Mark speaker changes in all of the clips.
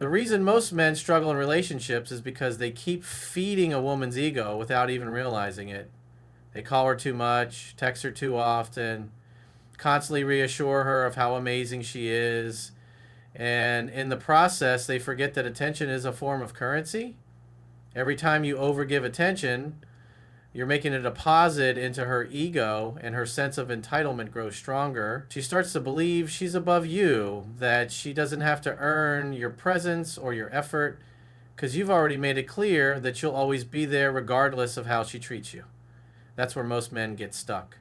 Speaker 1: The reason most men struggle in relationships is because they keep feeding a woman's ego without even realizing it. They call her too much, text her too often, constantly reassure her of how amazing she is. And in the process, they forget that attention is a form of currency. Every time you overgive attention, you're making a deposit into her ego, and her sense of entitlement grows stronger. She starts to believe she's above you, that she doesn't have to earn your presence or your effort, because you've already made it clear that you'll always be there regardless of how she treats you. That's where most men get stuck.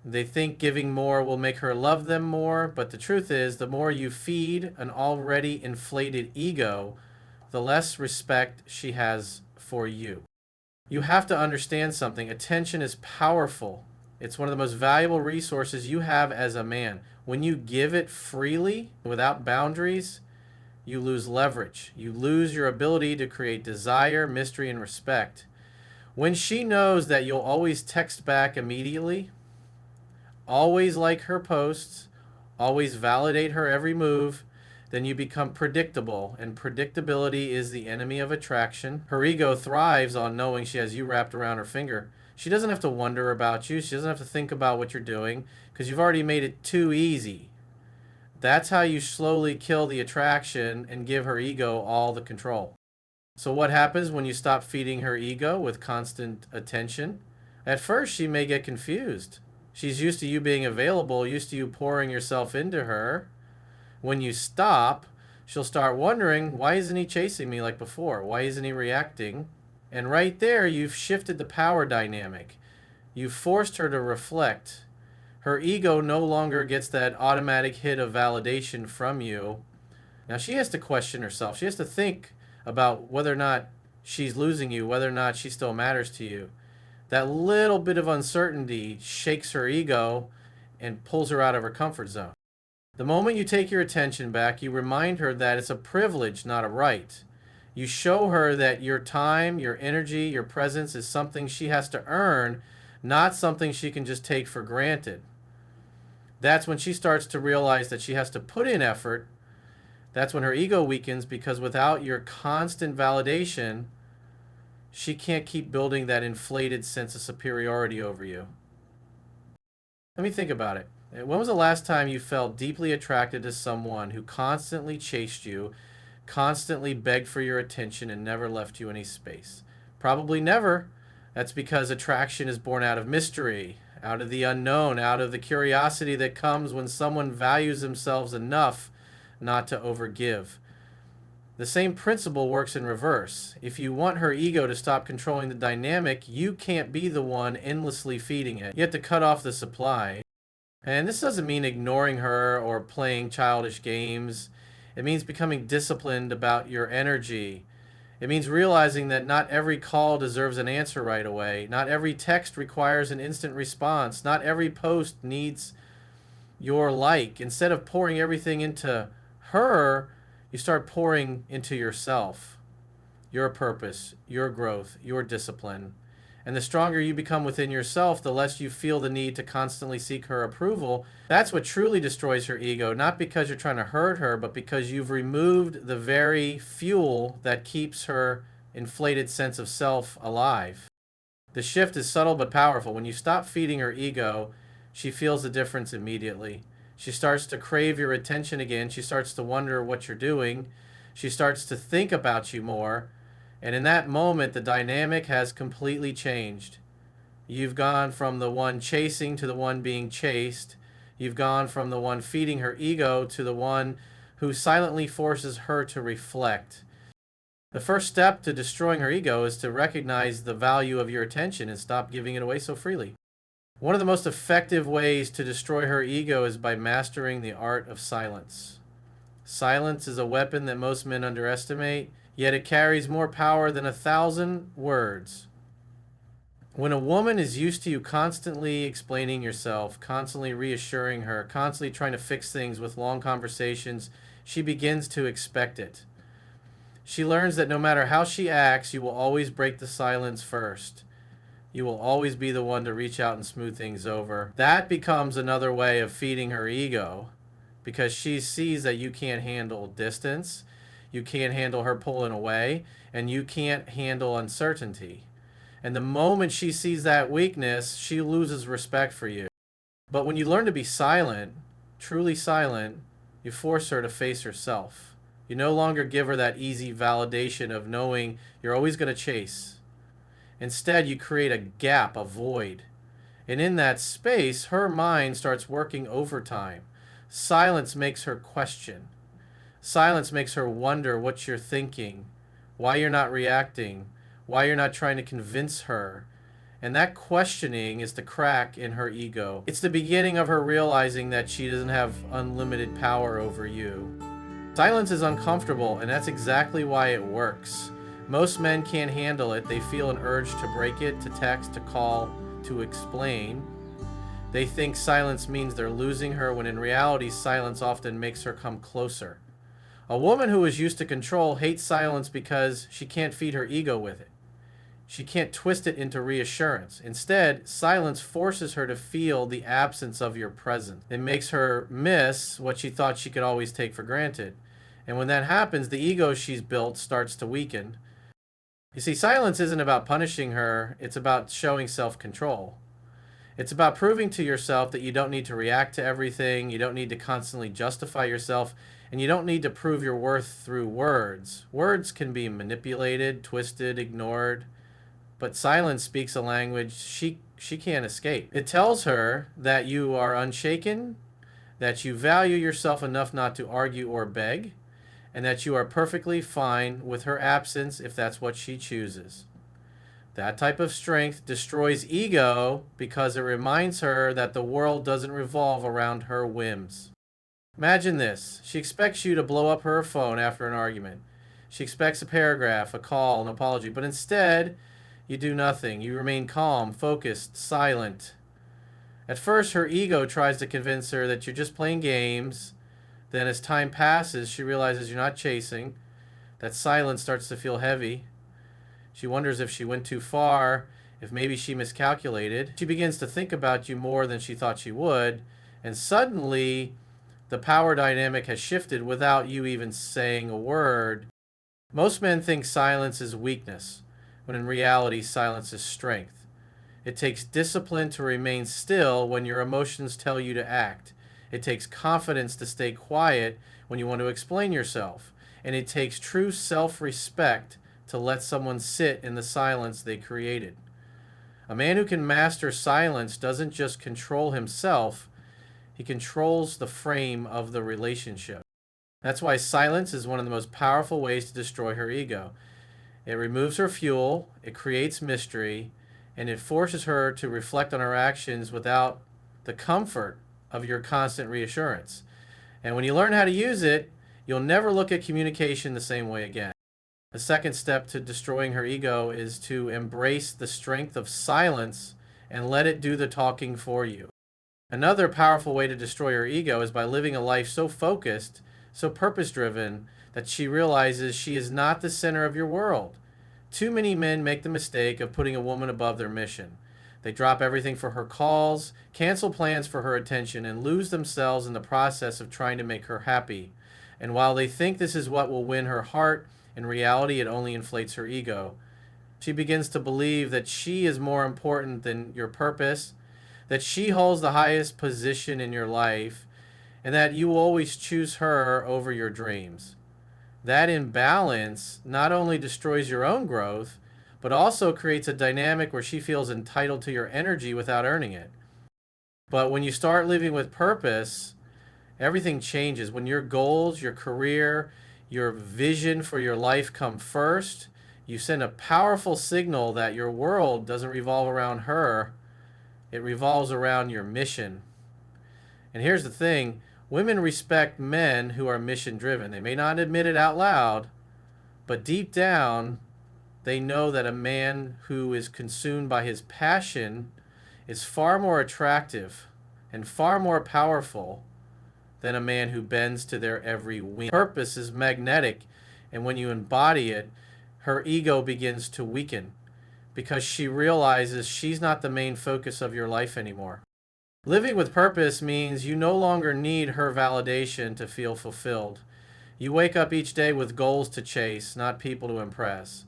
Speaker 1: They think giving more will make her love them more, but the truth is, the more you feed an already inflated ego, the less respect she has for you. You have to understand something. Attention is powerful. It's one of the most valuable resources you have as a man. When you give it freely, without boundaries, you lose leverage. You lose your ability to create desire, mystery, and respect. When she knows that you'll always text back immediately, always like her posts, always validate her every move, then you become predictable, and predictability is the enemy of attraction. Her ego thrives on knowing she has you wrapped around her finger. She doesn't have to wonder about you. She doesn't have to think about what you're doing because you've already made it too easy. That's how you slowly kill the attraction and give her ego all the control. So what happens when you stop feeding her ego with constant attention? At first, she may get confused. She's used to you being available, used to you pouring yourself into her. When you stop, she'll start wondering, why isn't he chasing me like before? Why isn't he reacting? And right there, you've shifted the power dynamic. You've forced her to reflect. Her ego no longer gets that automatic hit of validation from you. Now she has to question herself. She has to think about whether or not she's losing you, whether or not she still matters to you. That little bit of uncertainty shakes her ego and pulls her out of her comfort zone. The moment you take your attention back, you remind her that it's a privilege, not a right. You show her that your time, your energy, your presence is something she has to earn, not something she can just take for granted. That's when she starts to realize that she has to put in effort. That's when her ego weakens, because without your constant validation, she can't keep building that inflated sense of superiority over you. Let me think about it. When was the last time you felt deeply attracted to someone who constantly chased you, constantly begged for your attention, and never left you any space? Probably never. That's because attraction is born out of mystery, out of the unknown, out of the curiosity that comes when someone values themselves enough not to overgive. The same principle works in reverse. If you want her ego to stop controlling the dynamic, you can't be the one endlessly feeding it. You have to cut off the supply. And this doesn't mean ignoring her or playing childish games. It means becoming disciplined about your energy. It means realizing that not every call deserves an answer right away. Not every text requires an instant response. Not every post needs your like. Instead of pouring everything into her, you start pouring into yourself, your purpose, your growth, your discipline. And the stronger you become within yourself, the less you feel the need to constantly seek her approval. That's what truly destroys her ego, not because you're trying to hurt her, but because you've removed the very fuel that keeps her inflated sense of self alive. The shift is subtle but powerful. When you stop feeding her ego, she feels the difference immediately. She starts to crave your attention again. She starts to wonder what you're doing. She starts to think about you more. And in that moment, the dynamic has completely changed. You've gone from the one chasing to the one being chased. You've gone from the one feeding her ego to the one who silently forces her to reflect. The first step to destroying her ego is to recognize the value of your attention and stop giving it away so freely. One of the most effective ways to destroy her ego is by mastering the art of silence. Silence is a weapon that most men underestimate, yet it carries more power than 1,000 words. When a woman is used to you constantly explaining yourself, constantly reassuring her, constantly trying to fix things with long conversations, she begins to expect it. She learns that no matter how she acts, you will always break the silence first. You will always be the one to reach out and smooth things over. That becomes another way of feeding her ego, because she sees that you can't handle distance. You can't handle her pulling away, and you can't handle uncertainty. And the moment she sees that weakness, she loses respect for you. But when you learn to be silent, truly silent, you force her to face herself. You no longer give her that easy validation of knowing you're always going to chase. Instead, you create a gap, a void. And in that space, her mind starts working overtime. Silence makes her question. Silence makes her wonder what you're thinking, why you're not reacting, why you're not trying to convince her. And that questioning is the crack in her ego. It's the beginning of her realizing that she doesn't have unlimited power over you. Silence is uncomfortable, and that's exactly why it works. Most men can't handle it. They feel an urge to break it, to text, to call, to explain. They think silence means they're losing her, when in reality, silence often makes her come closer. A woman who is used to control hates silence because she can't feed her ego with it. She can't twist it into reassurance. Instead, silence forces her to feel the absence of your presence. It makes her miss what she thought she could always take for granted. And when that happens, the ego she's built starts to weaken. You see, silence isn't about punishing her, it's about showing self-control. It's about proving to yourself that you don't need to react to everything, you don't need to constantly justify yourself, and you don't need to prove your worth through words. Words can be manipulated, twisted, ignored. But silence speaks a language she can't escape. It tells her that you are unshaken, that you value yourself enough not to argue or beg, and that you are perfectly fine with her absence if that's what she chooses. That type of strength destroys ego because it reminds her that the world doesn't revolve around her whims. Imagine this. She expects you to blow up her phone after an argument. She expects a paragraph, a call, an apology, but instead, you do nothing. You remain calm, focused, silent. At first, her ego tries to convince her that you're just playing games. Then as time passes, she realizes you're not chasing. That silence starts to feel heavy. She wonders if she went too far, if maybe she miscalculated. She begins to think about you more than she thought she would. And suddenly, the power dynamic has shifted without you even saying a word. Most men think silence is weakness, when in reality, silence is strength. It takes discipline to remain still when your emotions tell you to act. It takes confidence to stay quiet when you want to explain yourself. And it takes true self-respect to let someone sit in the silence they created. A man who can master silence doesn't just control himself, he controls the frame of the relationship. That's why silence is one of the most powerful ways to destroy her ego. It removes her fuel, it creates mystery, and it forces her to reflect on her actions without the comfort of your constant reassurance. And when you learn how to use it, you'll never look at communication the same way again. The second step to destroying her ego is to embrace the strength of silence and let it do the talking for you. Another powerful way to destroy her ego is by living a life so focused, so purpose-driven, that she realizes she is not the center of your world. Too many men make the mistake of putting a woman above their mission. They drop everything for her calls, cancel plans for her attention, and lose themselves in the process of trying to make her happy. And while they think this is what will win her heart, in reality it only inflates her ego. She begins to believe that she is more important than your purpose, that she holds the highest position in your life, and that you will always choose her over your dreams. That imbalance not only destroys your own growth, but also creates a dynamic where she feels entitled to your energy without earning it. But when you start living with purpose, everything changes. When your goals, your career, your vision for your life come first, you send a powerful signal that your world doesn't revolve around her, it revolves around your mission. And here's the thing. Women respect men who are mission-driven. They may not admit it out loud, but deep down, they know that a man who is consumed by his passion is far more attractive and far more powerful than a man who bends to their every whim. Purpose is magnetic, and when you embody it, her ego begins to weaken because she realizes she's not the main focus of your life anymore. Living with purpose means you no longer need her validation to feel fulfilled. You wake up each day with goals to chase, not people to impress.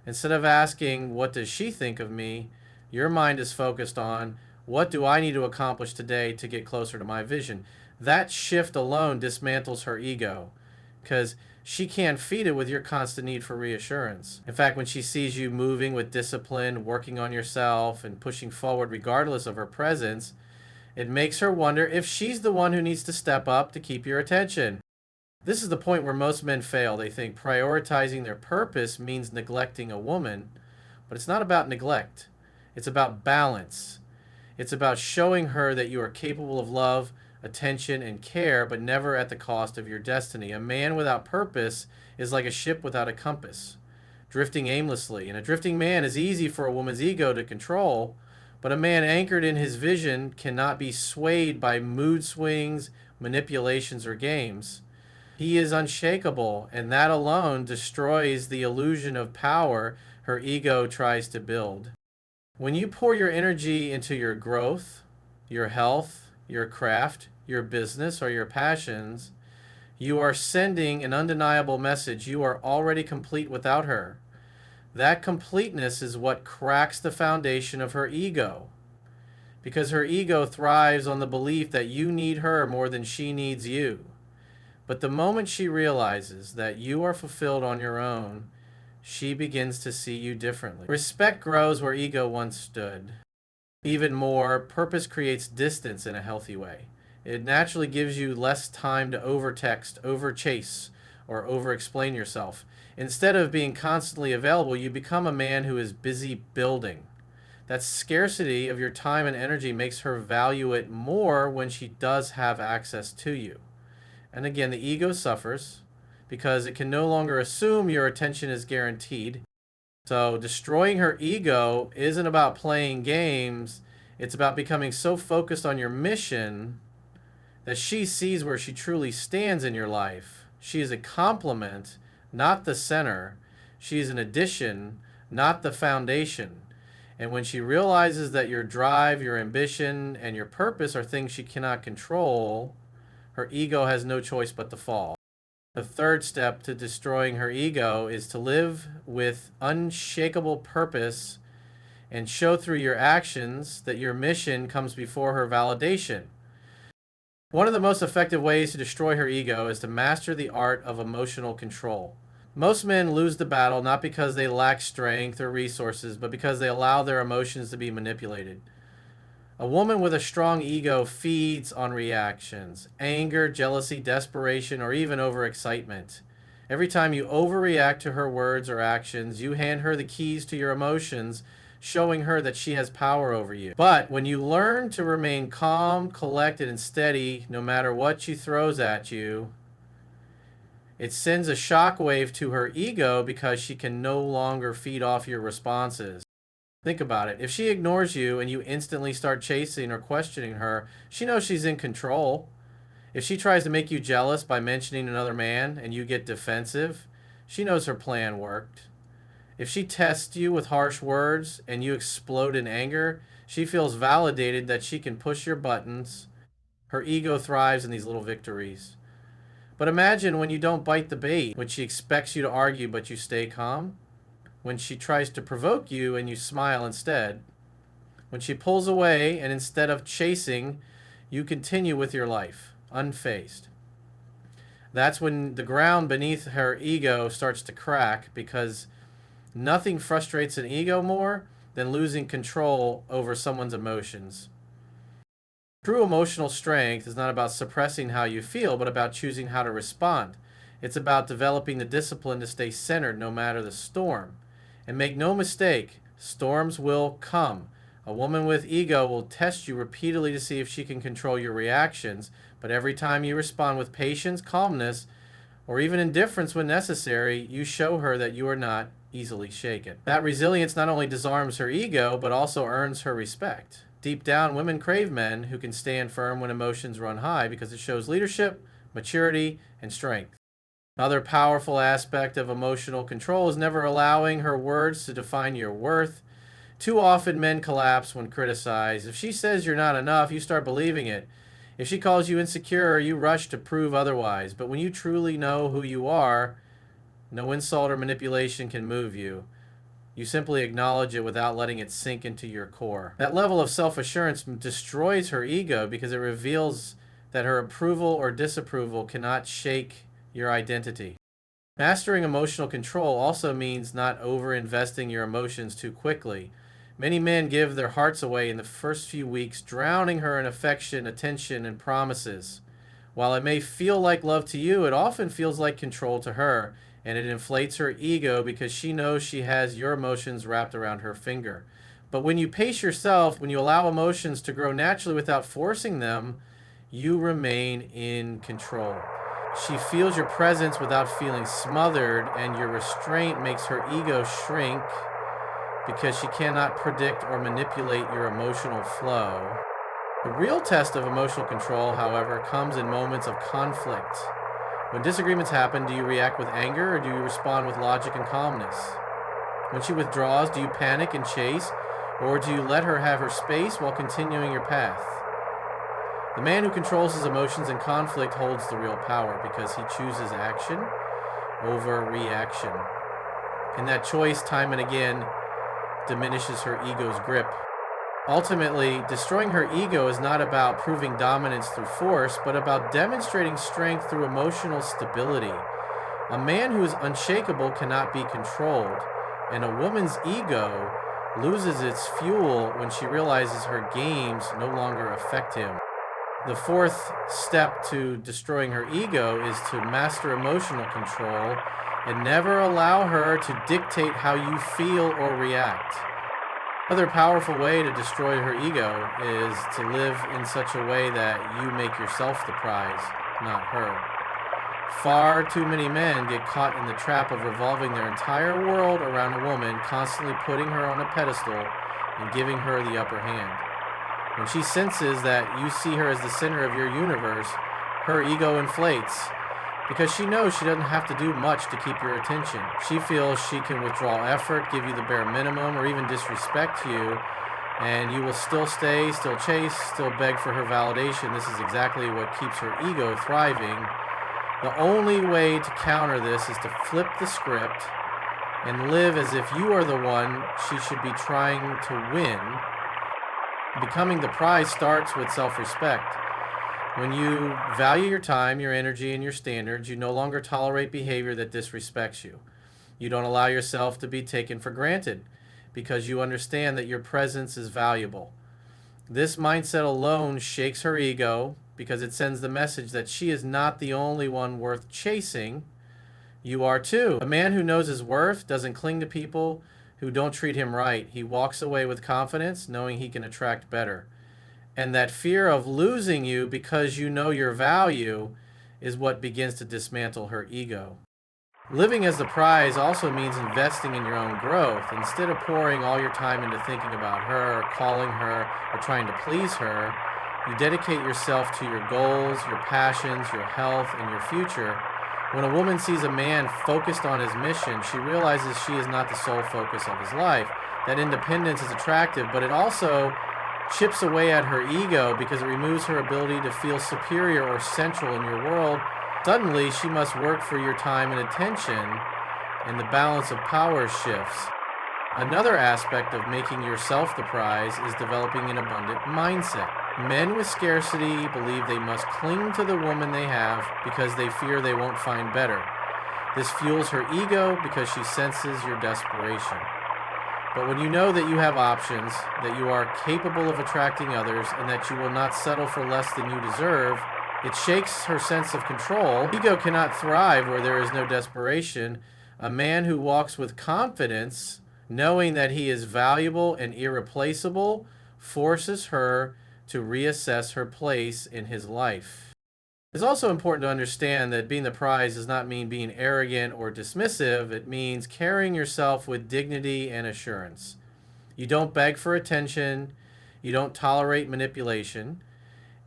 Speaker 1: Instead of asking, what does she think of me? Your mind is focused on, what do I need to accomplish today to get closer to my vision? That shift alone dismantles her ego because she can't feed it with your constant need for reassurance. In fact, when she sees you moving with discipline, working on yourself, and pushing forward regardless of her presence, it makes her wonder if she's the one who needs to step up to keep your attention. This is the point where most men fail. They think prioritizing their purpose means neglecting a woman, but it's not about neglect. It's about balance. It's about showing her that you are capable of love, attention, and care, but never at the cost of your destiny. A man without purpose is like a ship without a compass, drifting aimlessly. And a drifting man is easy for a woman's ego to control, but a man anchored in his vision cannot be swayed by mood swings, manipulations, or games. He is unshakable, and that alone destroys the illusion of power her ego tries to build. When you pour your energy into your growth, your health, your craft, your business, or your passions, you are sending an undeniable message. You are already complete without her. That completeness is what cracks the foundation of her ego, because her ego thrives on the belief that you need her more than she needs you. But the moment she realizes that you are fulfilled on your own, she begins to see you differently. Respect grows where ego once stood. Even more, purpose creates distance in a healthy way. It naturally gives you less time to overtext, overchase, or overexplain yourself. Instead of being constantly available, you become a man who is busy building. That scarcity of your time and energy makes her value it more when she does have access to you. And again, the ego suffers because it can no longer assume your attention is guaranteed. So destroying her ego isn't about playing games. It's about becoming so focused on your mission that she sees where she truly stands in your life. She is a complement, not the center. She is an addition, not the foundation. And when she realizes that your drive, your ambition, and your purpose are things she cannot control, her ego has no choice but to fall. The third step to destroying her ego is to live with unshakable purpose and show through your actions that your mission comes before her validation. One of the most effective ways to destroy her ego is to master the art of emotional control. Most men lose the battle not because they lack strength or resources, but because they allow their emotions to be manipulated. A woman with a strong ego feeds on reactions, anger, jealousy, desperation, or even overexcitement. Every time you overreact to her words or actions, you hand her the keys to your emotions, showing her that she has power over you. But when you learn to remain calm, collected, and steady, no matter what she throws at you, it sends a shockwave to her ego because she can no longer feed off your responses. Think about it. If she ignores you and you instantly start chasing or questioning her, she knows she's in control. If she tries to make you jealous by mentioning another man and you get defensive, she knows her plan worked. If she tests you with harsh words and you explode in anger, she feels validated that she can push your buttons. Her ego thrives in these little victories. But imagine when you don't bite the bait, when she expects you to argue but you stay calm. When she tries to provoke you and you smile instead. When she pulls away and instead of chasing, you continue with your life, unfazed. That's when the ground beneath her ego starts to crack, because nothing frustrates an ego more than losing control over someone's emotions. True emotional strength is not about suppressing how you feel, but about choosing how to respond. It's about developing the discipline to stay centered no matter the storm. And make no mistake, storms will come. A woman with ego will test you repeatedly to see if she can control your reactions, but every time you respond with patience, calmness, or even indifference when necessary, you show her that you are not easily shaken. That resilience not only disarms her ego, but also earns her respect. Deep down, women crave men who can stand firm when emotions run high, because it shows leadership, maturity, and strength. Another powerful aspect of emotional control is never allowing her words to define your worth. Too often men collapse when criticized. If she says you're not enough, you start believing it. If she calls you insecure, you rush to prove otherwise. But when you truly know who you are, no insult or manipulation can move you. You simply acknowledge it without letting it sink into your core. That level of self-assurance destroys her ego because it reveals that her approval or disapproval cannot shake your identity. Mastering emotional control also means not over-investing your emotions too quickly. Many men give their hearts away in the first few weeks, drowning her in affection, attention, and promises. While it may feel like love to you, it often feels like control to her, and it inflates her ego because she knows she has your emotions wrapped around her finger. But when you pace yourself, when you allow emotions to grow naturally without forcing them, you remain in control. She feels your presence without feeling smothered, and your restraint makes her ego shrink because she cannot predict or manipulate your emotional flow. The real test of emotional control, however, comes in moments of conflict. When disagreements happen, do you react with anger or do you respond with logic and calmness? When she withdraws, do you panic and chase, or do you let her have her space while continuing your path? The man who controls his emotions in conflict holds the real power because he chooses action over reaction. And that choice, time and again, diminishes her ego's grip. Ultimately, destroying her ego is not about proving dominance through force, but about demonstrating strength through emotional stability. A man who is unshakable cannot be controlled, and a woman's ego loses its fuel when she realizes her games no longer affect him. The fourth step to destroying her ego is to master emotional control and never allow her to dictate how you feel or react. Another powerful way to destroy her ego is to live in such a way that you make yourself the prize, not her. Far too many men get caught in the trap of revolving their entire world around a woman, constantly putting her on a pedestal and giving her the upper hand. When she senses that you see her as the center of your universe, her ego inflates because she knows she doesn't have to do much to keep your attention. She feels she can withdraw effort, give you the bare minimum, or even disrespect you, and you will still stay, still chase, still beg for her validation. This is exactly what keeps her ego thriving. The only way to counter this is to flip the script and live as if you are the one she should be trying to win. Becoming the prize starts with self-respect. When you value your time, your energy, and your standards, you no longer tolerate behavior that disrespects you. You don't allow yourself to be taken for granted because you understand that your presence is valuable. This mindset alone shakes her ego because it sends the message that she is not the only one worth chasing. You are too. A man who knows his worth doesn't cling to people who don't treat him right. He walks away with confidence, knowing he can attract better. And that fear of losing you because you know your value is what begins to dismantle her ego. Living as the prize also means investing in your own growth. Instead of pouring all your time into thinking about her, or calling her, or trying to please her, you dedicate yourself to your goals, your passions, your health, and your future. When a woman sees a man focused on his mission, she realizes she is not the sole focus of his life. That independence is attractive, but it also chips away at her ego because it removes her ability to feel superior or central in your world. Suddenly, she must work for your time and attention, and the balance of power shifts. Another aspect of making yourself the prize is developing an abundant mindset. Men with scarcity believe they must cling to the woman they have because they fear they won't find better. This fuels her ego because she senses your desperation. But when you know that you have options, that you are capable of attracting others, and that you will not settle for less than you deserve, it shakes her sense of control. Ego cannot thrive where there is no desperation. A man who walks with confidence, knowing that he is valuable and irreplaceable, forces her to reassess her place in his life. It's also important to understand that being the prize does not mean being arrogant or dismissive. It means carrying yourself with dignity and assurance. You don't beg for attention, you don't tolerate manipulation,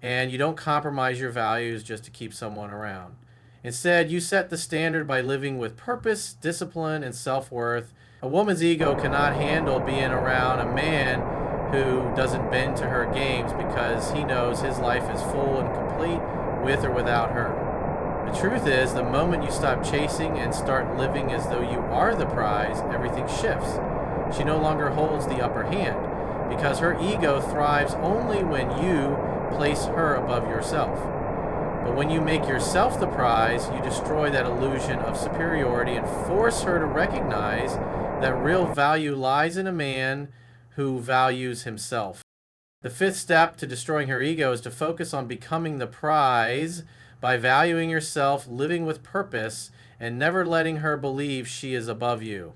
Speaker 1: and you don't compromise your values just to keep someone around. Instead, you set the standard by living with purpose, discipline, and self-worth. A woman's ego cannot handle being around a man who doesn't bend to her games because he knows his life is full and complete complete with or without her. The truth is, the moment you stop chasing and start living as though you are the prize, everything shifts. She no longer holds the upper hand because her ego thrives only when you place her above yourself. But when you make yourself the prize, you destroy that illusion of superiority and force her to recognize that real value lies in a man who values himself. The fifth step to destroying her ego is to focus on becoming the prize by valuing yourself, living with purpose, and never letting her believe she is above you.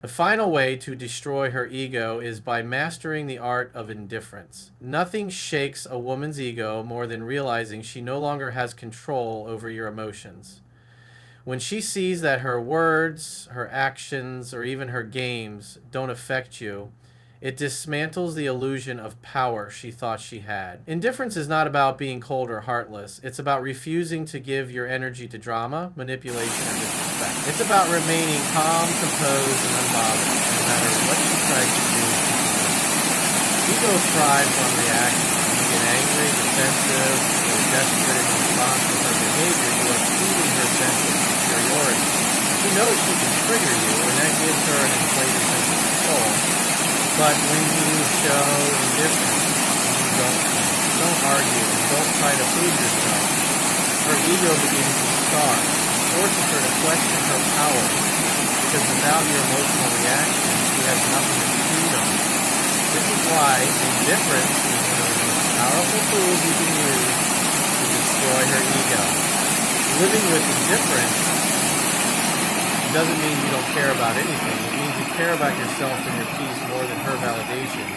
Speaker 1: The final way to destroy her ego is by mastering the art of indifference. Nothing shakes a woman's ego more than realizing she no longer has control over your emotions. When she sees that her words, her actions, or even her games don't affect you, it dismantles the illusion of power she thought she had. Indifference is not about being cold or heartless. It's about refusing to give your energy to drama, manipulation, and disrespect. It's about remaining calm, composed, and unbothered, no matter what she tries to do. Ego thrives on reaction. When you get angry, defensive, or desperate in response to her behavior, you are feeding her sense of superiority. She knows she can trigger you, and that gives her an inflated sense of control. But when you show indifference, you don't argue, and don't try to prove yourself, her ego begins to starve, forces her to question her power, because without your emotional reaction, she has nothing to feed on. This is why indifference is one of the most powerful tools you can use to destroy her ego. Living with indifference doesn't mean you don't care about anything. It means you care about yourself and your peace more than her validation.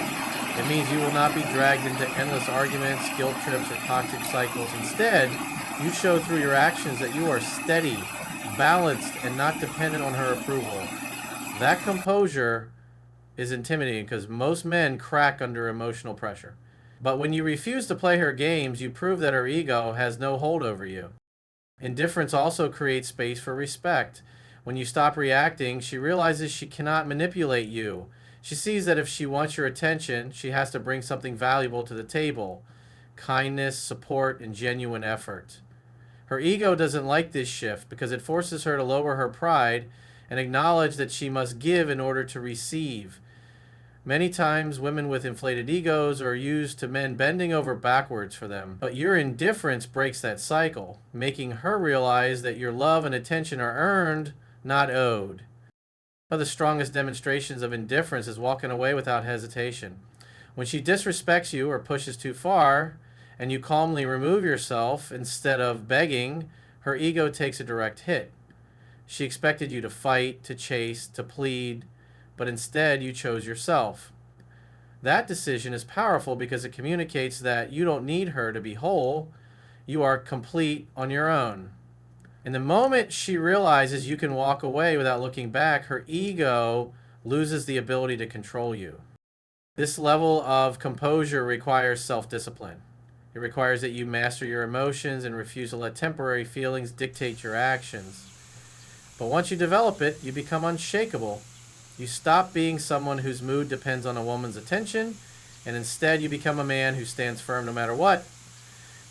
Speaker 1: It means you will not be dragged into endless arguments, guilt trips, or toxic cycles. Instead, you show through your actions that you are steady, balanced, and not dependent on her approval. That composure is intimidating because most men crack under emotional pressure. But when you refuse to play her games, you prove that her ego has no hold over you. Indifference also creates space for respect. When you stop reacting, she realizes she cannot manipulate you. She sees that if she wants your attention, she has to bring something valuable to the table: kindness, support, and genuine effort. Her ego doesn't like this shift because it forces her to lower her pride and acknowledge that she must give in order to receive. Many times, women with inflated egos are used to men bending over backwards for them. But your indifference breaks that cycle, making her realize that your love and attention are earned, not owed. One of the strongest demonstrations of indifference is walking away without hesitation. When she disrespects you or pushes too far, and you calmly remove yourself instead of begging, her ego takes a direct hit. She expected you to fight, to chase, to plead, but instead you chose yourself. That decision is powerful because it communicates that you don't need her to be whole. You are complete on your own. And the moment she realizes you can walk away without looking back, her ego loses the ability to control you. This level of composure requires self-discipline. It requires that you master your emotions and refuse to let temporary feelings dictate your actions. But once you develop it, you become unshakable. You stop being someone whose mood depends on a woman's attention, and instead you become a man who stands firm no matter what.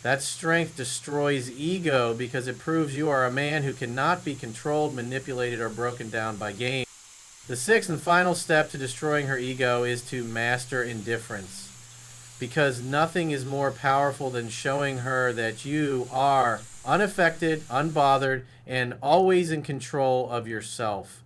Speaker 1: That strength destroys ego because it proves you are a man who cannot be controlled, manipulated, or broken down by game. The sixth and final step to destroying her ego is to master indifference, because nothing is more powerful than showing her that you are unaffected, unbothered, and always in control of yourself.